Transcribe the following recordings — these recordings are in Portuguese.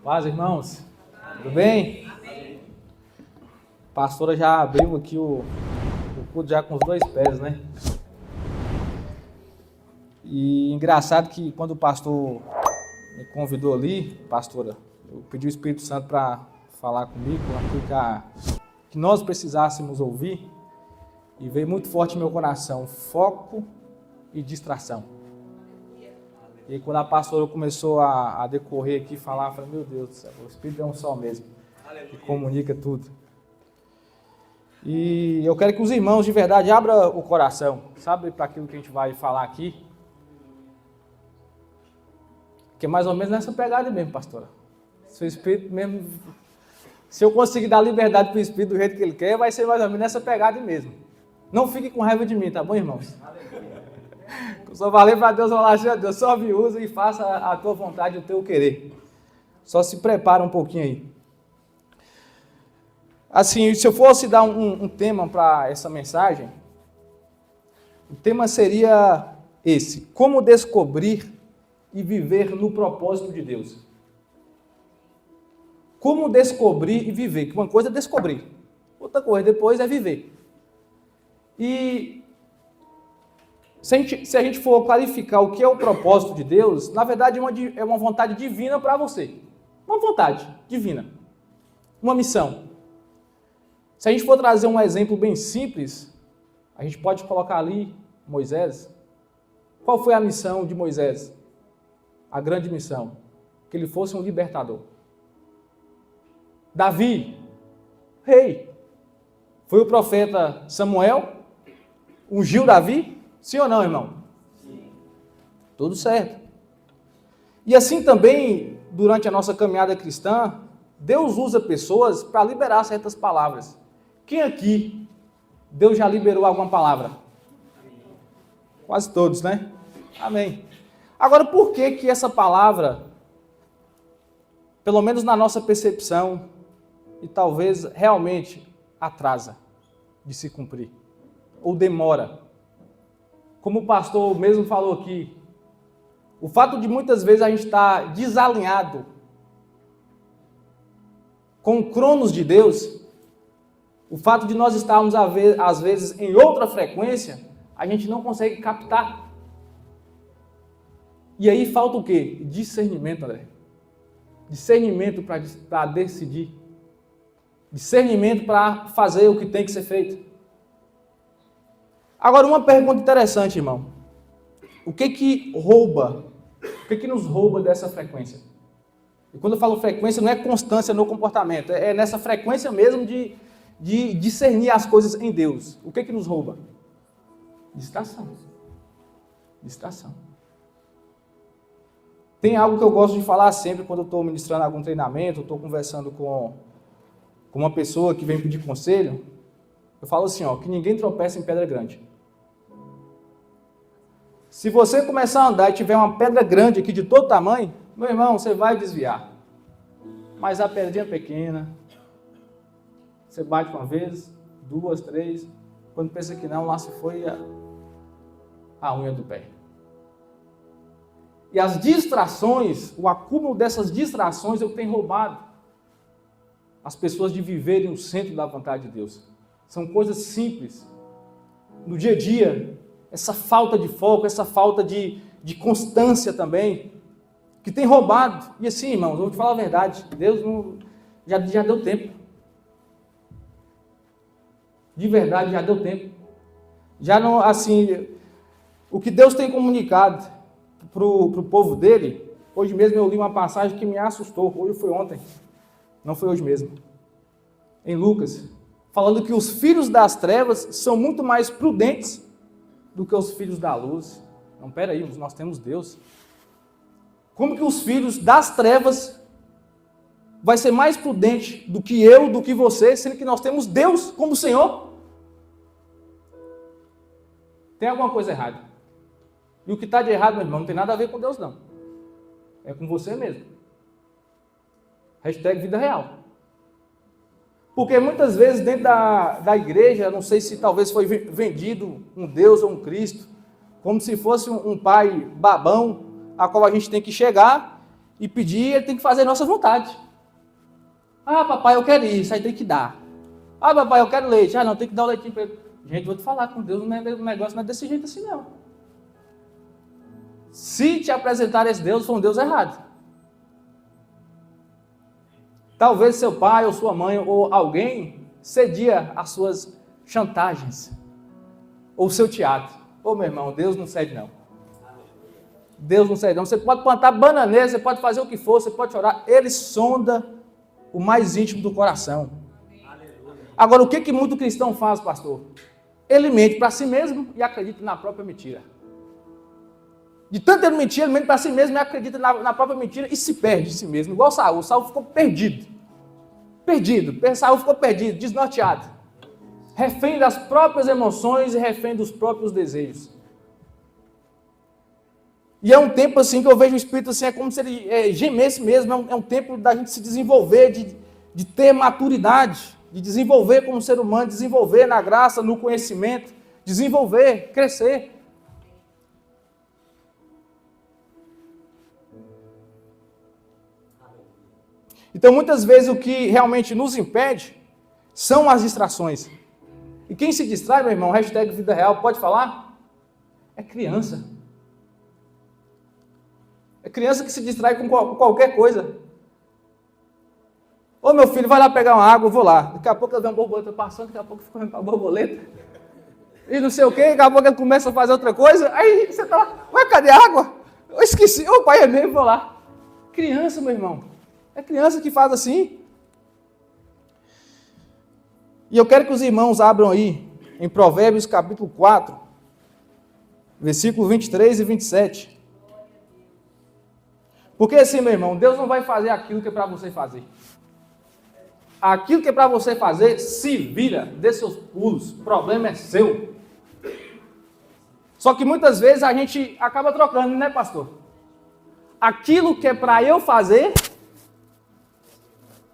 Paz, irmãos. Tudo bem? A pastora já abriu aqui o culto já com os dois pés, né? E engraçado que quando o pastor me convidou ali, pastora, eu pedi o Espírito Santo para falar comigo, que nós precisássemos ouvir, e veio muito forte no meu coração, foco e distração. E quando a pastora começou a decorrer aqui, falar, eu falei, meu Deus do céu, o Espírito é um só mesmo, que comunica tudo. E eu quero que os irmãos de verdade abram o coração, sabe, para aquilo que a gente vai falar aqui. Que é mais ou menos nessa pegada mesmo, pastora. Se o Espírito mesmo, se eu conseguir dar liberdade para o Espírito do jeito que ele quer, vai ser mais ou menos nessa pegada mesmo. Não fique com raiva de mim, tá bom, irmãos? Eu só falei para Deus, falar assim, Deus, só me usa e faça a tua vontade, o teu querer. Só se prepara um pouquinho aí. Assim, se eu fosse dar um tema para essa mensagem, o tema seria esse: como descobrir e viver no propósito de Deus. Como descobrir e viver? Que uma coisa é descobrir, outra coisa depois é viver. E se a gente for clarificar o que é o propósito de Deus, na verdade é uma vontade divina para você. Uma vontade divina. Uma missão. Se a gente for trazer um exemplo bem simples, a gente pode colocar ali Moisés. Qual foi a missão de Moisés? A grande missão. Que ele fosse um libertador. Davi, rei. Foi o profeta Samuel, ungiu Davi? Sim ou não, irmão? Sim. Tudo certo. E assim também, durante a nossa caminhada cristã, Deus usa pessoas para liberar certas palavras. Quem aqui, Deus já liberou alguma palavra? Quase todos, né? Amém. Agora, por que essa palavra, pelo menos na nossa percepção, e talvez realmente atrasa de se cumprir? Ou demora? Como o pastor mesmo falou aqui, o fato de muitas vezes a gente estar desalinhado com o cronos de Deus, o fato de nós estarmos às vezes em outra frequência, a gente não consegue captar. E aí falta o quê? Discernimento, André. Discernimento para decidir. Discernimento para fazer o que tem que ser feito. Agora, uma pergunta interessante, irmão. O que rouba? O que nos rouba dessa frequência? E quando eu falo frequência, não é constância no comportamento. É nessa frequência mesmo de discernir as coisas em Deus. O que nos rouba? Distração. Distração. Tem algo que eu gosto de falar sempre quando eu estou ministrando algum treinamento, estou conversando com uma pessoa que vem pedir conselho. Eu falo assim, que ninguém tropeça em pedra grande. Se você começar a andar e tiver uma pedra grande aqui de todo tamanho, meu irmão, você vai desviar. Mas a pedrinha pequena, você bate uma vez, duas, três, quando pensa que não, lá se foi a unha do pé. E as distrações, o acúmulo dessas distrações é o que tem roubado as pessoas de viverem o centro da vontade de Deus. São coisas simples. No dia a dia, essa falta de foco, essa falta de constância também, que tem roubado. E assim, irmãos, eu vou te falar a verdade, Deus já deu tempo. De verdade, já deu tempo. Já não, assim, o que Deus tem comunicado para o povo dele, hoje mesmo eu li uma passagem que me assustou, hoje foi ontem, não foi hoje mesmo, em Lucas, falando que os filhos das trevas são muito mais prudentes do que os filhos da luz. Não, peraí, nós temos Deus. Como que os filhos das trevas vai ser mais prudente do que eu, do que você, sendo que nós temos Deus como Senhor? Tem alguma coisa errada. E o que está de errado, meu irmão, não tem nada a ver com Deus, não. É com você mesmo. Hashtag vida real. Porque muitas vezes dentro da igreja, não sei se talvez foi vendido um Deus ou um Cristo, como se fosse um pai babão, a qual a gente tem que chegar e pedir, ele tem que fazer a nossa vontade. Ah, papai, eu quero isso, aí tem que dar. Ah, papai, eu quero leite. Ah, não, tem que dar o leitinho para ele. Gente, vou te falar com Deus, o negócio não é desse jeito assim, não. Se te apresentar esse Deus, foi um Deus errado. Talvez seu pai ou sua mãe ou alguém cedia às suas chantagens. Ou o seu teatro. Ô, meu irmão, Deus não cede, não. Deus não cede, não. Você pode plantar bananeira, você pode fazer o que for, você pode chorar. Ele sonda o mais íntimo do coração. Agora, o que muito cristão faz, pastor? Ele mente para si mesmo e acredita na própria mentira. De tanto ele mentir, ele mente para si mesmo e acredita na própria mentira e se perde de si mesmo. Igual Saul. Saul ficou perdido. Saul ficou perdido, desnorteado. Refém das próprias emoções e refém dos próprios desejos. E é um tempo assim que eu vejo o Espírito assim, é como se ele gemesse mesmo. É um tempo da gente se desenvolver, de ter maturidade, de desenvolver como ser humano, desenvolver na graça, no conhecimento, desenvolver, crescer. Então, muitas vezes, o que realmente nos impede são as distrações. E quem se distrai, meu irmão, hashtag vida real, pode falar? É criança. É criança que se distrai com qualquer coisa. Ô, meu filho, vai lá pegar uma água, eu vou lá. Daqui a pouco eu vejo uma borboleta passando, daqui a pouco eu fico olhando para a borboleta. E não sei o quê, daqui a pouco ele começa a fazer outra coisa. Aí você tá lá, ué, cadê a água? Eu esqueci, ô pai, é mesmo, vou lá. Criança, meu irmão. É criança que faz assim. E eu quero que os irmãos abram aí, em Provérbios capítulo 4, versículo 23 e 27. Porque assim, meu irmão, Deus não vai fazer aquilo que é para você fazer. Aquilo que é para você fazer, se vira, dê seus pulos, o problema é seu. Só que muitas vezes a gente acaba trocando, né, pastor? Aquilo que é para eu fazer,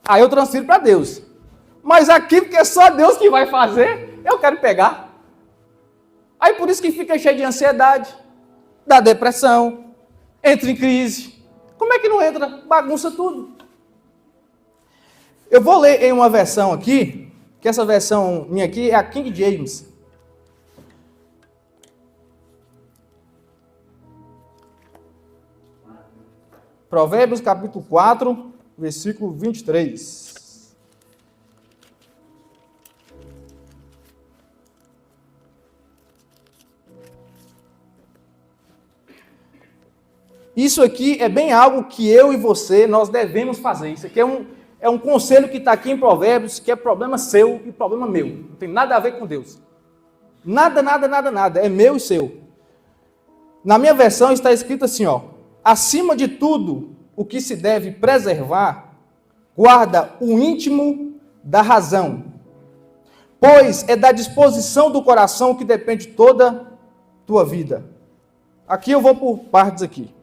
aí eu transfiro para Deus. Mas aquilo que é só Deus que vai fazer, eu quero pegar. Aí por isso que fica cheio de ansiedade, da depressão, entra em crise. Como é que não entra? Bagunça tudo. Eu vou ler em uma versão aqui, que essa versão minha aqui é a King James. Provérbios capítulo 4, versículo 23. Isso aqui é bem algo que eu e você, nós devemos fazer. Isso aqui é um conselho que está aqui em Provérbios, que é problema seu e problema meu. Não tem nada a ver com Deus. Nada, nada, nada, nada. É meu e seu. Na minha versão está escrito assim, ó. Acima de tudo, o que se deve preservar, guarda o íntimo da razão. Pois é da disposição do coração que depende toda tua vida. Aqui eu vou por partes aqui.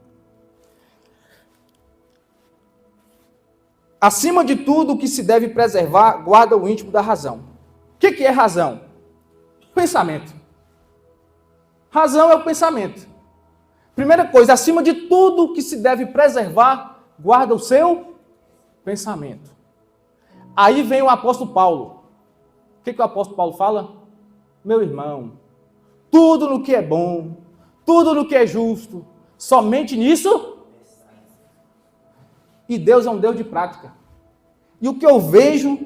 Acima de tudo, o que se deve preservar, guarda o íntimo da razão. O que é razão? Pensamento. Razão é o pensamento. Primeira coisa, acima de tudo que se deve preservar, guarda o seu pensamento. Aí vem o apóstolo Paulo. O que o apóstolo Paulo fala? Meu irmão, tudo no que é bom, tudo no que é justo, somente nisso. E Deus é um Deus de prática. E o que eu vejo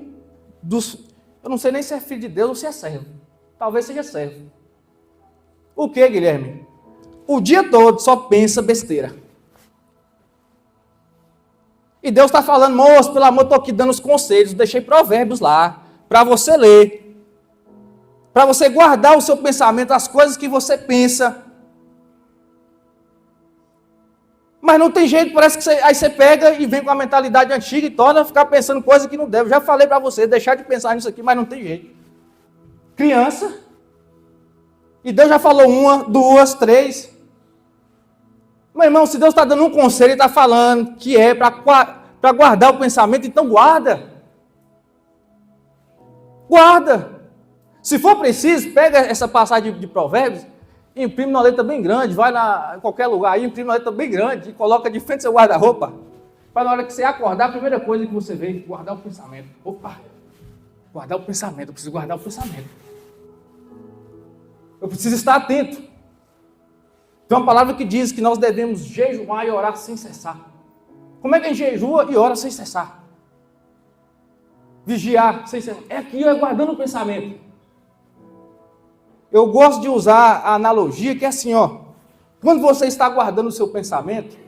eu não sei nem se é filho de Deus ou se é servo. Talvez seja servo. O que, Guilherme? O dia todo só pensa besteira. E Deus está falando, moço, pelo amor, estou aqui dando os conselhos, deixei provérbios lá, para você ler. Para você guardar o seu pensamento, as coisas que você pensa. Mas não tem jeito, parece que aí você pega e vem com a mentalidade antiga e torna a ficar pensando coisa que não deve. Já falei para você, deixar de pensar nisso aqui, mas não tem jeito. Criança. E Deus já falou 1, 2, 3. Meu irmão, se Deus está dando um conselho e está falando que é para guardar o pensamento, então guarda. Guarda. Se for preciso, pega essa passagem de Provérbios, imprime uma letra bem grande, vai em qualquer lugar aí, imprime uma letra bem grande e coloca de frente ao seu guarda-roupa. para na hora que você acordar, a primeira coisa que você vê é guardar o pensamento. Opa, guardar o pensamento, eu preciso guardar o pensamento. Eu preciso estar atento. Tem uma palavra que diz que nós devemos jejuar e orar sem cessar. Como é que a gente jejua e ora sem cessar? Vigiar sem cessar. É aqui, guardando o pensamento. Eu gosto de usar a analogia que é assim, ó. Quando você está guardando o seu pensamento,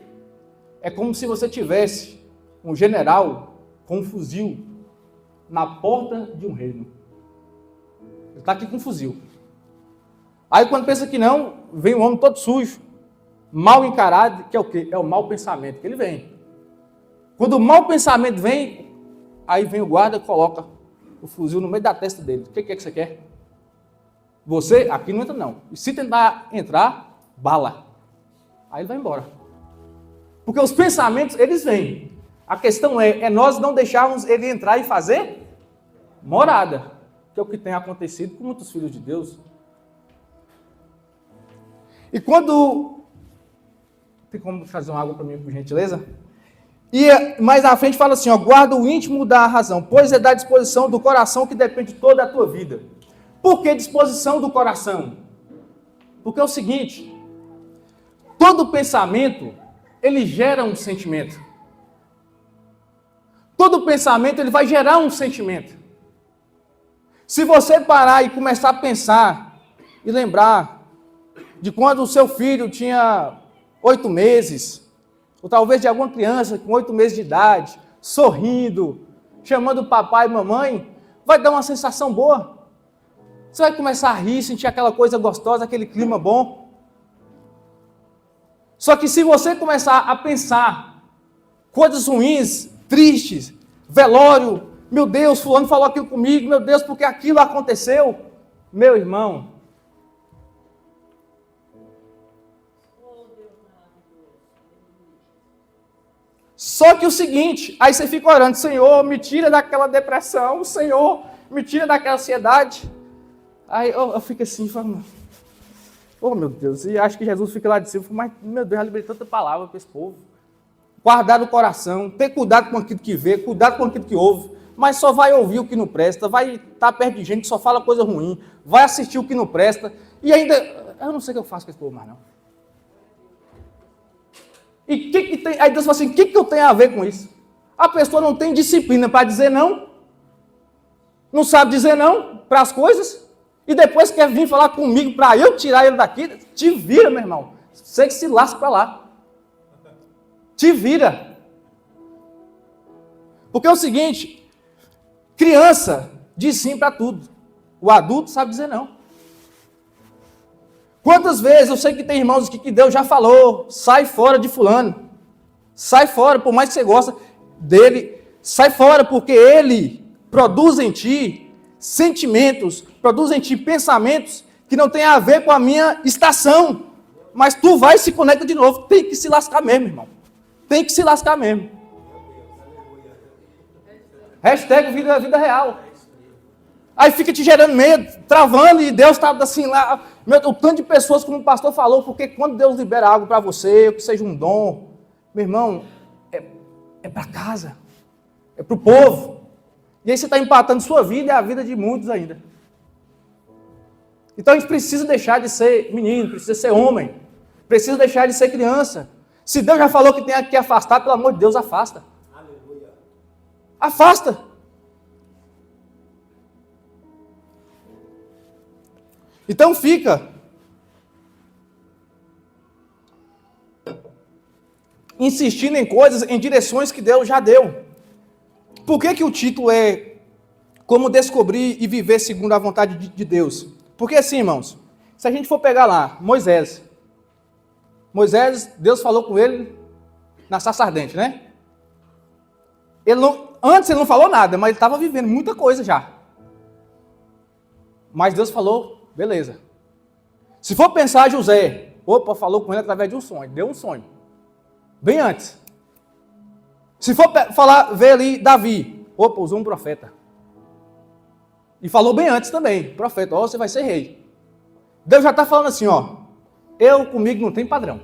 é como se você tivesse um general com um fuzil na porta de um reino. Ele está aqui com um fuzil. Aí quando pensa que não, vem um homem todo sujo, mal encarado, que é o quê? É o mau pensamento que ele vem. Quando o mau pensamento vem, aí vem o guarda e coloca o fuzil no meio da testa dele. O que é que você quer? Você, aqui não entra não. E se tentar entrar, bala. Aí ele vai embora. Porque os pensamentos, eles vêm. A questão é nós não deixarmos ele entrar e fazer morada. Que é o que tem acontecido com muitos filhos de Deus. E quando... Tem como trazer uma água para mim, por gentileza? E mais à frente fala assim, ó, guarda o íntimo da razão, pois é da disposição do coração que depende toda a tua vida. Por que disposição do coração? Porque é o seguinte, todo pensamento, ele gera um sentimento. Todo pensamento, ele vai gerar um sentimento. Se você parar e começar a pensar e lembrar de quando o seu filho tinha 8 meses, ou talvez de alguma criança com 8 meses de idade, sorrindo, chamando papai e mamãe, vai dar uma sensação boa. Você vai começar a rir, sentir aquela coisa gostosa, aquele clima bom. Só que se você começar a pensar coisas ruins, tristes, velório, meu Deus, fulano falou aquilo comigo, meu Deus, porque aquilo aconteceu, meu irmão. Só que o seguinte, aí você fica orando, Senhor, me tira daquela depressão, Senhor, me tira daquela ansiedade. Aí eu fico assim, falando, oh meu Deus, e acho que Jesus fica lá de cima, mas meu Deus, já liberei tanta palavra para esse povo. Guardar o coração, ter cuidado com aquilo que vê, cuidado com aquilo que ouve, mas só vai ouvir o que não presta, vai estar perto de gente que só fala coisa ruim, vai assistir o que não presta, e ainda, eu não sei o que eu faço com esse povo mais não. E que tem, aí Deus fala assim, o que eu tenho a ver com isso? A pessoa não tem disciplina para dizer não, não sabe dizer não para as coisas, e depois quer vir falar comigo para eu tirar ele daqui, te vira, meu irmão. Você que se lasca para lá. Te vira. Porque é o seguinte, criança diz sim para tudo. O adulto sabe dizer não. Quantas vezes eu sei que tem irmãos aqui que Deus já falou, sai fora de fulano. Sai fora, por mais que você goste dele, sai fora, porque ele produz em ti sentimentos, produz em ti pensamentos que não tem a ver com a minha estação. Mas tu vai e se conecta de novo. Tem que se lascar mesmo, irmão. Tem que se lascar mesmo. Hashtag vida real. Aí fica te gerando medo, travando, e Deus está assim lá. O tanto de pessoas, como o pastor falou, porque quando Deus libera algo para você, que seja um dom, meu irmão, é para casa. É para o povo. E aí você está empatando sua vida e a vida de muitos ainda. Então a gente precisa deixar de ser menino, precisa ser homem, precisa deixar de ser criança. Se Deus já falou que tem que afastar, pelo amor de Deus, afasta. Aleluia. Afasta. Então fica insistindo em coisas, em direções que Deus já deu. Por que o título é Como Descobrir e Viver Segundo a Vontade de Deus? Porque assim, irmãos, se a gente for pegar lá, Moisés, Deus falou com ele na sarça ardente, né? Antes ele não falou nada, mas ele estava vivendo muita coisa já. Mas Deus falou, beleza. Se for pensar José, falou com ele através de um sonho, deu um sonho. Bem antes. Se for ver ali Davi, usou um profeta. E falou bem antes também, profeta, você vai ser rei. Deus já está falando assim, eu comigo não tem padrão.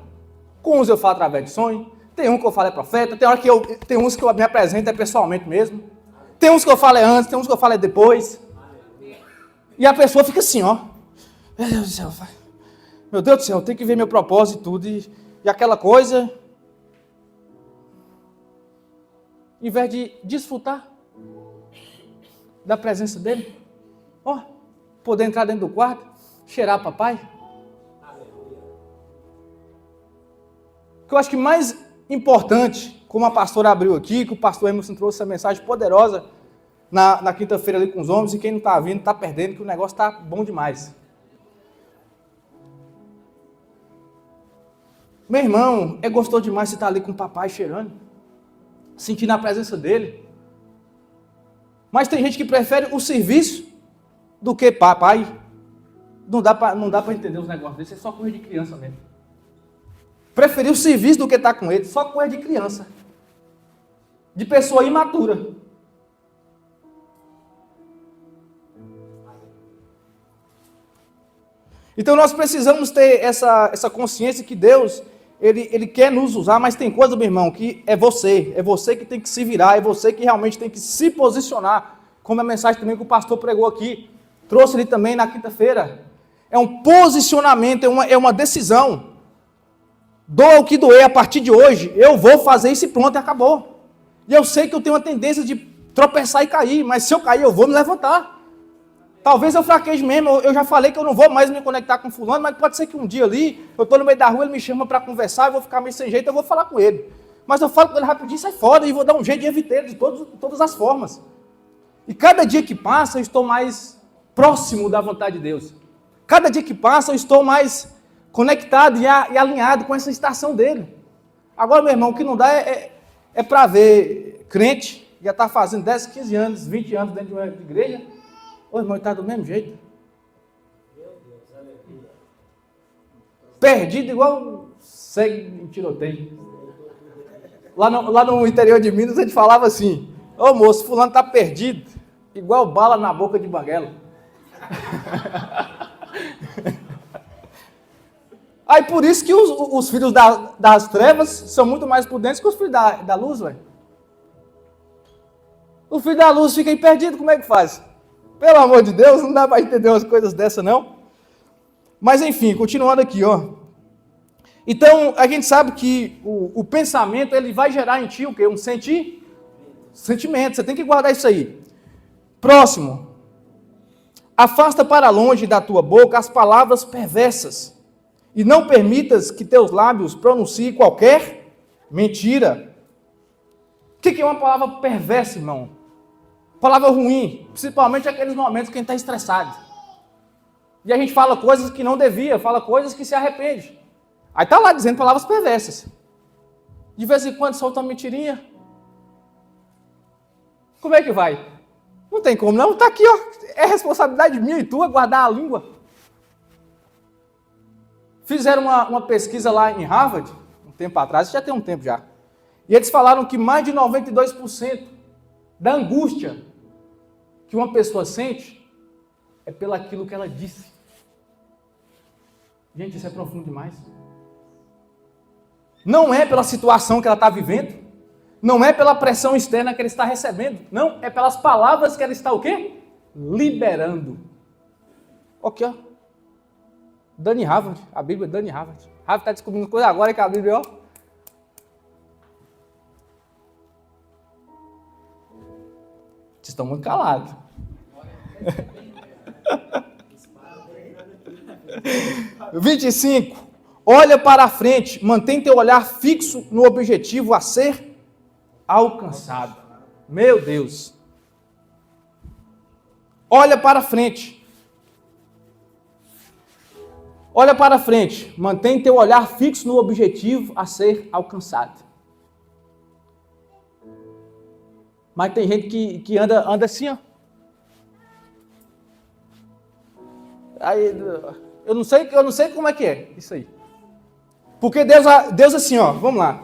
Com uns eu falo através de sonho, Tem um que eu falo é profeta, tem uns que eu me apresento pessoalmente mesmo. Tem uns que eu falo é antes, tem uns que eu falo é depois. E a pessoa fica assim, ó. Meu Deus do céu, meu Deus do céu, tem que ver meu propósito e tudo. E aquela coisa. Em vez de desfrutar da presença dele, ó, poder entrar dentro do quarto, cheirar papai. O que eu acho que mais importante, como a pastora abriu aqui, que o pastor Emerson trouxe essa mensagem poderosa na quinta-feira ali com os homens, e quem não está vindo está perdendo, que o negócio está bom demais. Meu irmão, é gostoso demais você estar ali com o papai cheirando, sentindo a presença dele. Mas tem gente que prefere o serviço do que papai. Não dá para entender os negócios desses, é só coisa de criança mesmo. Preferir o serviço do que estar com ele, só coisa de criança. De pessoa imatura. Então nós precisamos ter essa consciência que Deus, Ele quer nos usar, mas tem coisa, meu irmão, que é você que tem que se virar, é você que realmente tem que se posicionar, como a mensagem também que o pastor pregou aqui, trouxe ele também na quinta-feira. É um posicionamento, é uma decisão. Doa o que doer, a partir de hoje, eu vou fazer isso e pronto, e acabou. E eu sei que eu tenho uma tendência de tropeçar e cair, mas se eu cair, eu vou me levantar. Talvez eu fraqueje mesmo, eu já falei que eu não vou mais me conectar com fulano, mas pode ser que um dia ali, eu estou no meio da rua, ele me chama para conversar, eu vou ficar meio sem jeito, eu vou falar com ele. Mas eu falo com ele rapidinho, sai fora, e vou dar um jeito de evitar ele de todas as formas. E cada dia que passa, eu estou mais próximo da vontade de Deus. Cada dia que passa, eu estou mais conectado e alinhado com essa estação dele. Agora, meu irmão, o que não dá é para ver crente, já está fazendo 10, 15 anos, 20 anos dentro de uma igreja. Ô, irmão, está do mesmo jeito. Perdido igual segue em tiroteio. Lá no interior de Minas, a gente falava assim: ô moço, fulano está perdido, igual bala na boca de banguela. Aí por isso que os filhos das trevas são muito mais prudentes que os filhos da luz, velho. O filho da luz fica aí perdido, como é que faz? Pelo amor de Deus, não dá para entender umas coisas dessa, não. Mas enfim, continuando aqui, ó. Então, a gente sabe que o pensamento, ele vai gerar em ti o quê? Um sentimento. Você tem que guardar isso aí. Próximo. Afasta para longe da tua boca as palavras perversas, e não permitas que teus lábios pronunciem qualquer mentira. O que é uma palavra perversa, irmão? Palavra ruim, principalmente naqueles momentos que a gente está estressado. E a gente fala coisas que não devia, fala coisas que se arrepende. Aí está lá dizendo palavras perversas. De vez em quando solta uma mentirinha. Como é que vai? Não tem como não, está aqui, ó. É responsabilidade minha e tua guardar a língua. Fizeram uma pesquisa lá em Harvard, um tempo atrás, já tem um tempo já. E eles falaram que mais de 92% da angústia que uma pessoa sente é pelaquilo que ela disse. Gente, isso é profundo demais. Não é pela situação que ela está vivendo, não é pela pressão externa que ela está recebendo, não, é pelas palavras que ela está o quê? Liberando. Ok, ó. Dani Harvard, a Bíblia é Dani Harvard. Harvard está descobrindo coisa agora que a Bíblia, ó. Vocês estão muito calados. 25. Olha para a frente, mantém teu olhar fixo no objetivo a ser alcançado. Meu Deus. Olha para frente. Olha para frente, mantém teu olhar fixo no objetivo a ser alcançado. Mas tem gente que anda assim, ó. Aí, eu não sei como é que é isso aí. Porque Deus assim, ó, vamos lá.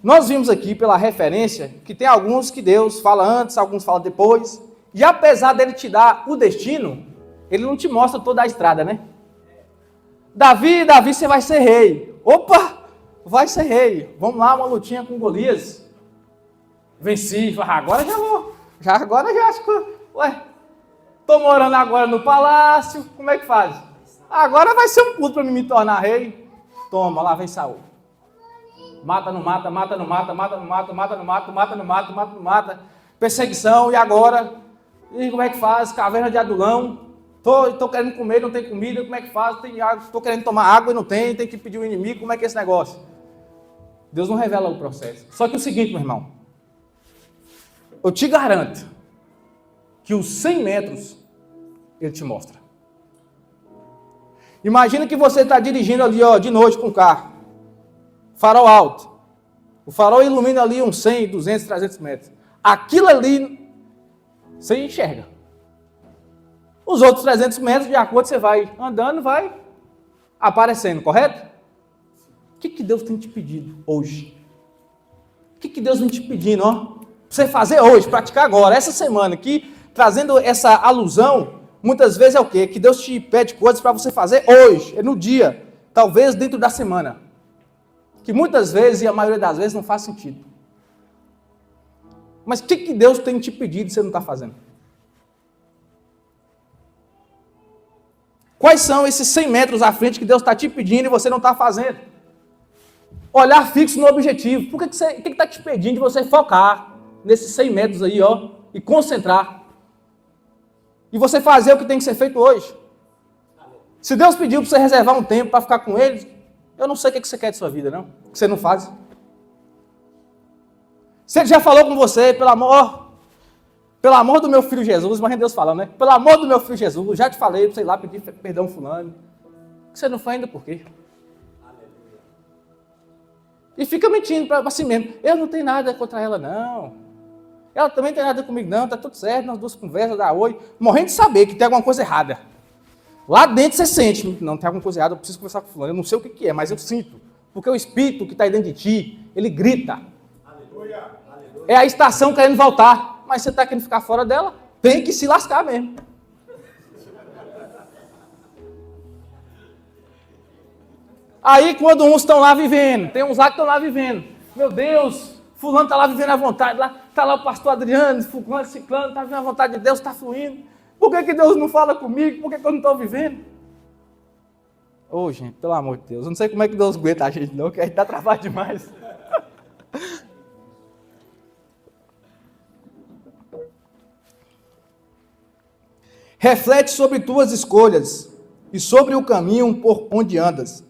Nós vimos aqui pela referência que tem alguns que Deus fala antes, alguns falam depois. E apesar dele te dar o destino, ele não te mostra toda a estrada, né? Davi, você vai ser rei. Opa! vai ser rei. Vamos lá, uma lutinha com Golias. Venci, agora já vou. Agora já acho que... Ué, tô morando agora no palácio, como é que faz? Agora vai ser um pulo para me tornar rei. Toma, lá vem Saul. Mata, não mata, mata, não mata, mata, não mata, mata, não mata, mata, não mata, mata, não mata. Perseguição, e agora? E como é que faz? Caverna de Adulão. Tô querendo comer, não tem comida, como é que faz? Tô querendo tomar água e não tem que pedir o inimigo, como é que é esse negócio? Deus não revela o processo. Só que o seguinte, meu irmão, eu te garanto que os 100 metros ele te mostra. Imagina que você está dirigindo ali, ó, de noite com o carro, farol alto. O farol ilumina ali uns 100, 200, 300 metros. Aquilo ali, você enxerga. Os outros 300 metros, de acordo, você vai andando, vai aparecendo, correto? O que Deus tem te pedido hoje? O que Deus vem te pedindo, ó? Pra você fazer hoje, praticar agora, essa semana aqui, trazendo essa alusão, muitas vezes é o quê? Que Deus te pede coisas para você fazer hoje, é no dia, talvez dentro da semana. Que muitas vezes, e a maioria das vezes, não faz sentido. Mas o que Deus tem te pedido e você não está fazendo? Quais são esses 100 metros à frente que Deus está te pedindo e você não está fazendo? Olhar fixo no objetivo. Por que está te pedindo de você focar nesses 100 metros aí, ó, e concentrar? E você fazer o que tem que ser feito hoje. Se Deus pediu para você reservar um tempo para ficar com Ele, eu não sei o que você quer de sua vida, não. O que você não faz. Se Ele já falou com você, pelo amor do meu filho Jesus, mas Deus falando, né? Pelo amor do meu filho Jesus, já te falei, sei lá, pedir perdão fulano. Você não foi ainda por quê? E fica mentindo para si mesmo. Eu não tenho nada contra ela, não. Ela também não tem nada comigo, não. Tá tudo certo, nós duas conversas, dá oi. Morrendo de saber que tem alguma coisa errada. Lá dentro você sente, não, tem alguma coisa errada, eu preciso conversar com fulano. Eu não sei o que é, mas eu sinto. Porque o Espírito que está dentro de ti, ele grita. Aleluia. É a estação querendo voltar. Mas você está querendo ficar fora dela? Tem que se lascar mesmo. Aí quando uns estão lá vivendo, tem uns lá que estão lá vivendo. Meu Deus, fulano está lá vivendo à vontade, está lá o pastor Adriano, fulano, ciclano, está vivendo à vontade de Deus, está fluindo. Por que Deus não fala comigo? Por que eu não estou vivendo? Ô, gente, pelo amor de Deus, eu não sei como é que Deus aguenta a gente não, que a gente está travado demais. Reflete sobre tuas escolhas e sobre o caminho por onde andas,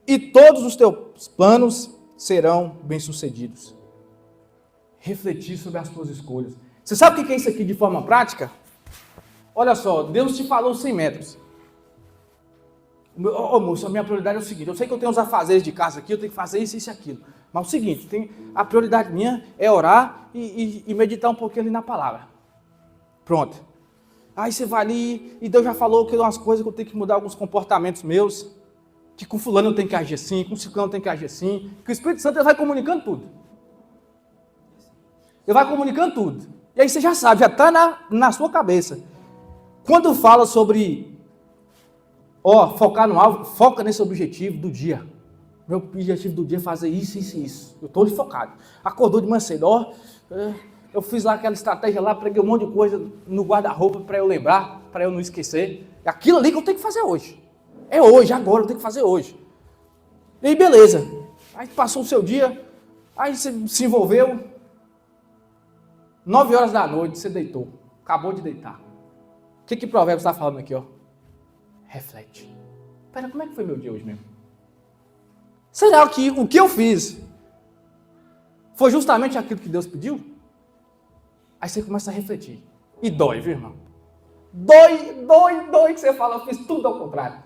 e todos os teus planos serão bem-sucedidos. Refletir sobre as tuas escolhas. Você sabe o que é isso aqui de forma prática? Olha só, Deus te falou 100 metros. Moço, a minha prioridade é o seguinte, eu sei que eu tenho uns afazeres de casa aqui, eu tenho que fazer isso, isso e aquilo. Mas o seguinte, a prioridade minha é orar e meditar um pouquinho ali na palavra. Pronto. Aí você vai ali, e Deus já falou que tem umas coisas que eu tenho que mudar alguns comportamentos meus, que com fulano eu tenho que agir assim, com ciclano eu tenho que agir assim, que o Espírito Santo ele vai comunicando tudo. Ele vai comunicando tudo. E aí você já sabe, já está na sua cabeça. Quando fala sobre, focar no alvo, foca nesse objetivo do dia. Meu objetivo do dia é fazer isso, isso e isso. Eu estou ali focado. Acordou de manhã cedo, eu fiz lá aquela estratégia lá, preguei um monte de coisa no guarda-roupa para eu lembrar, para eu não esquecer. É aquilo ali que eu tenho que fazer hoje. É hoje, agora, eu tenho que fazer hoje. E aí, beleza. Aí passou o seu dia, aí você se envolveu. 9 horas da noite, você deitou. Acabou de deitar. O que Provérbios está falando aqui, ó? Reflete. Pera, como é que foi meu dia hoje mesmo? Será que o que eu fiz foi justamente aquilo que Deus pediu? Aí você começa a refletir. E dói, viu, irmão? Dói que você fala, eu fiz tudo ao contrário.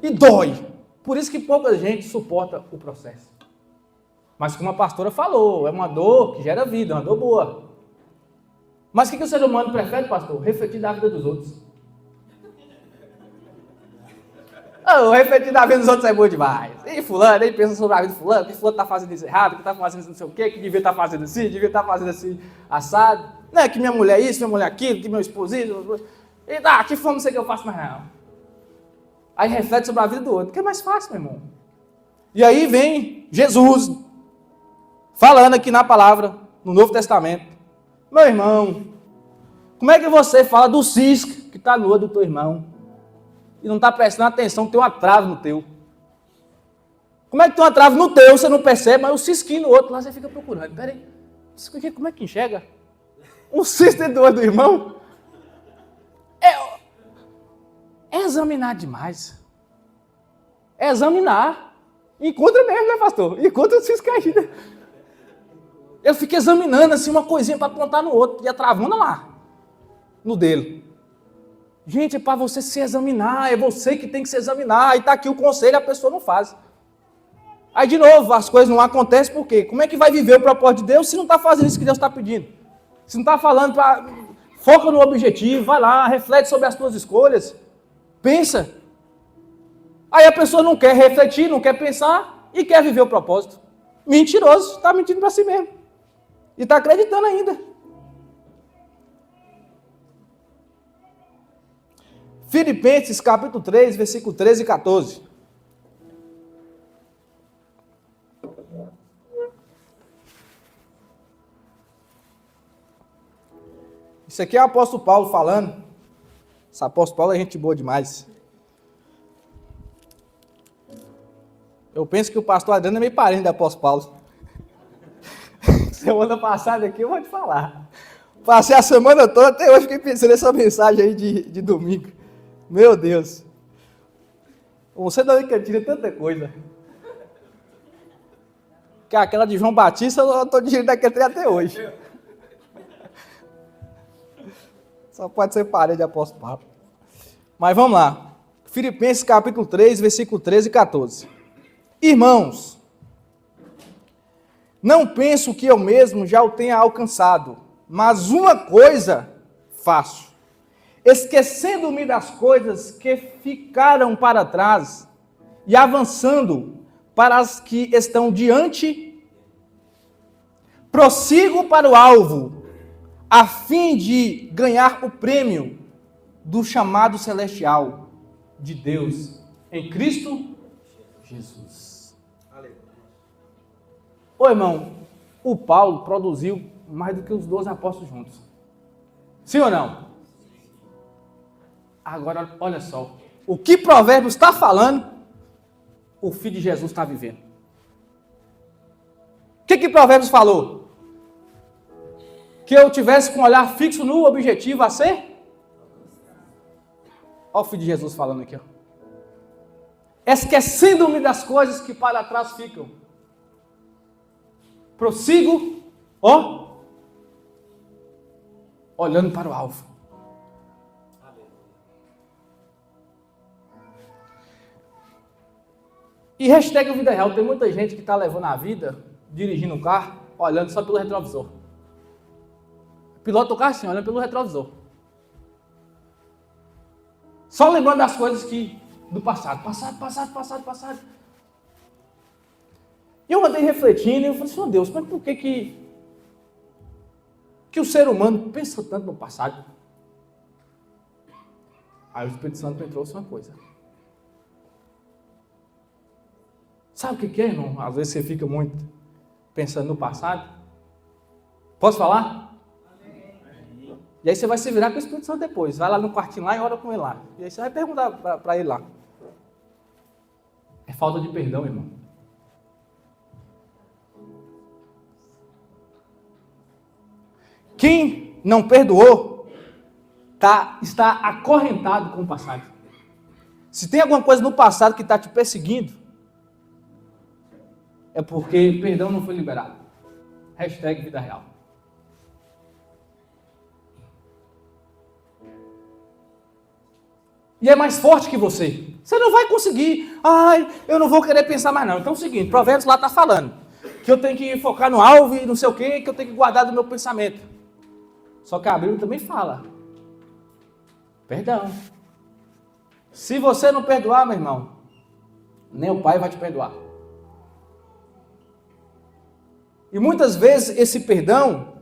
E dói. Por isso que pouca gente suporta o processo. Mas como a pastora falou, é uma dor que gera vida, é uma dor boa. Mas o que o ser humano prefere, pastor? Refletir da vida dos outros. Refletir da vida dos outros é bom demais. E fulano, aí pensa sobre a vida de fulano, que fulano está fazendo isso errado, que está fazendo isso não sei o quê, que devia estar fazendo assim, devia estar fazendo assim, assado. Não é que minha mulher isso, minha mulher aquilo, que meu esposo isso. E que fome não sei o que eu faço mais não. Aí reflete sobre a vida do outro, que é mais fácil, meu irmão. E aí vem Jesus, falando aqui na palavra, no Novo Testamento. Meu irmão, como é que você fala do cisco que está no olho do teu irmão e não está prestando atenção que tem um atraso no teu? Como é que tem um atraso no teu, você não percebe, mas o cisquinho no outro lá você fica procurando. Peraí, como é que enxerga? Um cisco dentro do olho do irmão? É examinar demais. É examinar. Encontra mesmo, né, pastor? Encontra o cisco ainda. Eu fico examinando assim uma coisinha para apontar no outro e a travando lá, no dele. Gente, é para você se examinar, é você que tem que se examinar. Aí está aqui o conselho, a pessoa não faz. Aí, de novo, as coisas não acontecem por quê? Como é que vai viver o propósito de Deus se não está fazendo isso que Deus está pedindo? Se não está falando para... Foca no objetivo, vai lá, reflete sobre as tuas escolhas, pensa. Aí a pessoa não quer refletir, não quer pensar e quer viver o propósito. Mentiroso, está mentindo para si mesmo. E está acreditando ainda. Filipenses capítulo 3, versículo 13 e 14. Isso aqui é o apóstolo Paulo falando. Esse apóstolo Paulo é gente boa demais. Eu penso que o pastor Adriano é meio parente do apóstolo Paulo. Semana passada aqui eu vou te falar. Passei a semana toda, até hoje fiquei pensando nessa mensagem aí de domingo. Meu Deus. Você da Cantina é tanta coisa. Que aquela de João Batista eu estou dirigindo da Cantina até hoje. Só pode ser parede de apóstolo Paulo. Mas vamos lá. Filipenses capítulo 3, versículo 13 e 14. Irmãos, não penso que eu mesmo já o tenha alcançado, mas uma coisa faço, esquecendo-me das coisas que ficaram para trás e avançando para as que estão diante, prossigo para o alvo, a fim de ganhar o prêmio do chamado celestial de Deus em Cristo Jesus. Ô irmão, o Paulo produziu mais do que os 12 apóstolos juntos. Sim ou não? Agora, olha só. O que Provérbios está falando, o Filho de Jesus está vivendo. O que Provérbios falou? Que eu tivesse com um olhar fixo no objetivo a ser? Olha o Filho de Jesus falando aqui. Ó. Esquecendo-me das coisas que para trás ficam. Prossigo, ó, olhando para o alvo. E hashtag Vida Real, tem muita gente que está levando a vida, dirigindo um carro, olhando só pelo retrovisor. Pilota o carro assim, olhando pelo retrovisor. Só lembrando das coisas que do passado. Passado. E eu andei refletindo e eu falei assim, oh Deus, mas por que o ser humano pensa tanto no passado? Aí o Espírito Santo me trouxe uma coisa. Sabe o que é, irmão? Às vezes você fica muito pensando no passado. Posso falar? Amém. E aí você vai se virar com o Espírito Santo depois. Vai lá no quartinho lá e ora com ele lá. E aí você vai perguntar para ele lá. É falta de perdão, irmão. Quem não perdoou está acorrentado com o passado. Se tem alguma coisa no passado que está te perseguindo, é porque perdão não foi liberado. Hashtag Vida Real. E é mais forte que você. Você não vai conseguir. Ai, eu não vou querer pensar mais não. Então é o seguinte, Provérbios lá está falando que eu tenho que focar no alvo e não sei o quê, que eu tenho que guardar do meu pensamento. Só que a Bíblia também fala. Perdão. Se você não perdoar, meu irmão, nem o Pai vai te perdoar. E muitas vezes esse perdão